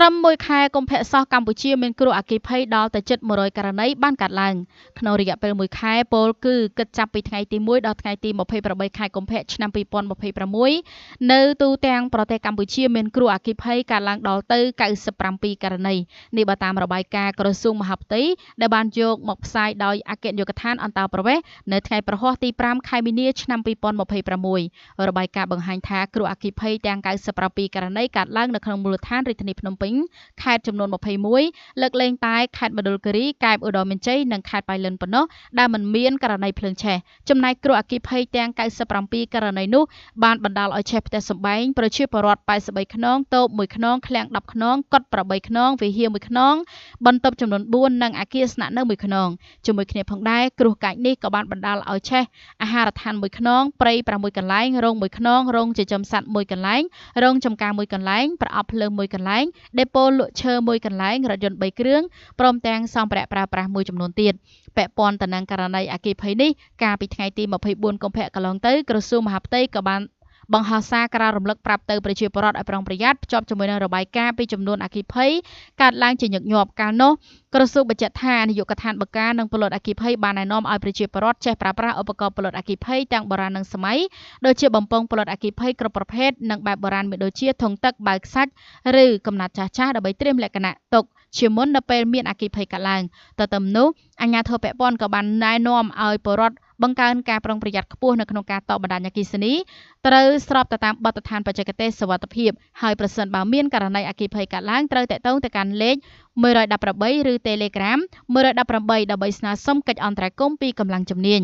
ត្រឹមមួយខែកុម្ភៈសោះកម្ពុជាមានគ្រោះអគ្គិភ័យដល់ទៅជិត100ករណីបានកើតឡើងក្នុងរយៈពេលមួយខែពលគឺគិតចាប់ពីថ្ងៃទី1ដល់ថ្ងៃទី28ខែកុម្ភៈឆ្នាំ2026នៅទូទាំងប្រទេសកម្ពុជាមានគ្រោះអគ្គិភ័យកើតឡើងដល់ទៅ97ករណីនេះបើតាមរបាយការណ៍ក្រសួងមហាផ្ទៃដែលបានយកមកផ្សាយដោយអគ្គនាយកដ្ឋានអន្តរប្រវេសន៍នៅថ្ងៃប្រហ័សទី5ខែមីនាឆ្នាំ2026របាយការណ៍បង្ហាញថាគ្រោះអគ្គិភ័យទាំង97ករណីកើតឡើងនៅក្នុងមូលដ្ឋានរាជធានីភ្នំពេញខេត្តចំនួន21លើកលែងតែខេត្តមណ្ឌលគិរីកែបឧត្តរមានជ័យនិងខេត្តបៃលិនប៉ុណ្ណោះដែលមិនមានករណីភ្លើងឆេះចំណែកគ្រោះអគ្គិភ័យទាំង97ករណីនោះបានបណ្ដាលឲ្យឆេះផ្ទះសម្បែងប្រជាពលរដ្ឋ83ខ្នងតូប1ខ្នងឃ្លាំង10ខ្នងកុដ8ខ្នងវិហារ1ខ្នងបន្ទប់ចំនួន4និងអគារស្នាក់នៅ1ខ្នងជាមួយគ្នាផងដែរគ្រោះកាចនេះក៏បានបណ្ដាលឲ្យឆេះអាហារដ្ឋាន1ខ្នងព្រៃ6កន្លែងរោង1ខ្នងរោងចិញ្ចឹមសត្វ1កន្លែងរោងចម្ការ1កន្លែងប្រអប់ភ្លើង1កន្លែងដេប៉ូលក់ឈើ1កន្លែងរថយន្ត3គ្រឿងព្រមទាំងសម្ភារៈប្រើប្រាស់មួយចំនួនទៀតពាក់ព័ន្ធទៅនឹងករណីអគ្គិភ័យនេះកាលពីថ្ងៃទី24កុម្ភៈកន្លងទៅក្រសួងមហាផ្ទៃក៏បានបង្ហោះសារក្រាររំលឹកប្រាប់ទៅប្រជាពលរដ្ឋឲ្យប្រុងប្រយ័ត្នភ្ជាប់ជាមួយនឹងរបាយការណ៍ពីចំនួនអគ្គិភ័យកើតឡើងជាញឹកញាប់កាលនោះក្រសួងបញ្ជាក់ថានាយកដ្ឋានបកការនិងពលរដ្ឋអគ្គិភ័យបានណែនាំឲ្យប្រជាពលរដ្ឋចេះប្រើប្រាស់ឧបករណ៍ពលរដ្ឋអគ្គិភ័យទាំងបុរាណនិងសម័យដូចជាបំពង់ពលរដ្ឋអគ្គិភ័យគ្រប់ប្រភេទនិងបែបបុរាណមានដូចជាធុងទឹកបាវខ្សាច់ឬកំណាត់ចាស់ៗដើម្បីត្រៀមលក្ខណៈទុកជាមុននៅពេលមានអគ្គិភ័យកើតឡើងទន្ទឹមនោះអាជ្ញាធរពាក់ព័ន្ធក៏បានណែនាំឲ្យពលរដ្ឋបង្កើនការប្រុងប្រយ័ត្នខ្ពស់នៅក្នុងការតបណ្ដាញអគ្គិសនីត្រូវស្របទៅតាមបទដ្ឋានបច្ចេកទេសសុវត្ថិភាពហើយប្រសិនបើមានករណីអគ្គិភ័យកើតឡើងត្រូវតាក់ទងទៅកាន់លេខ118ឬ Telegram 118ដើម្បីស្នើសុំកិច្ចអន្តរាគមន៍ពីកម្លាំងជំនាញ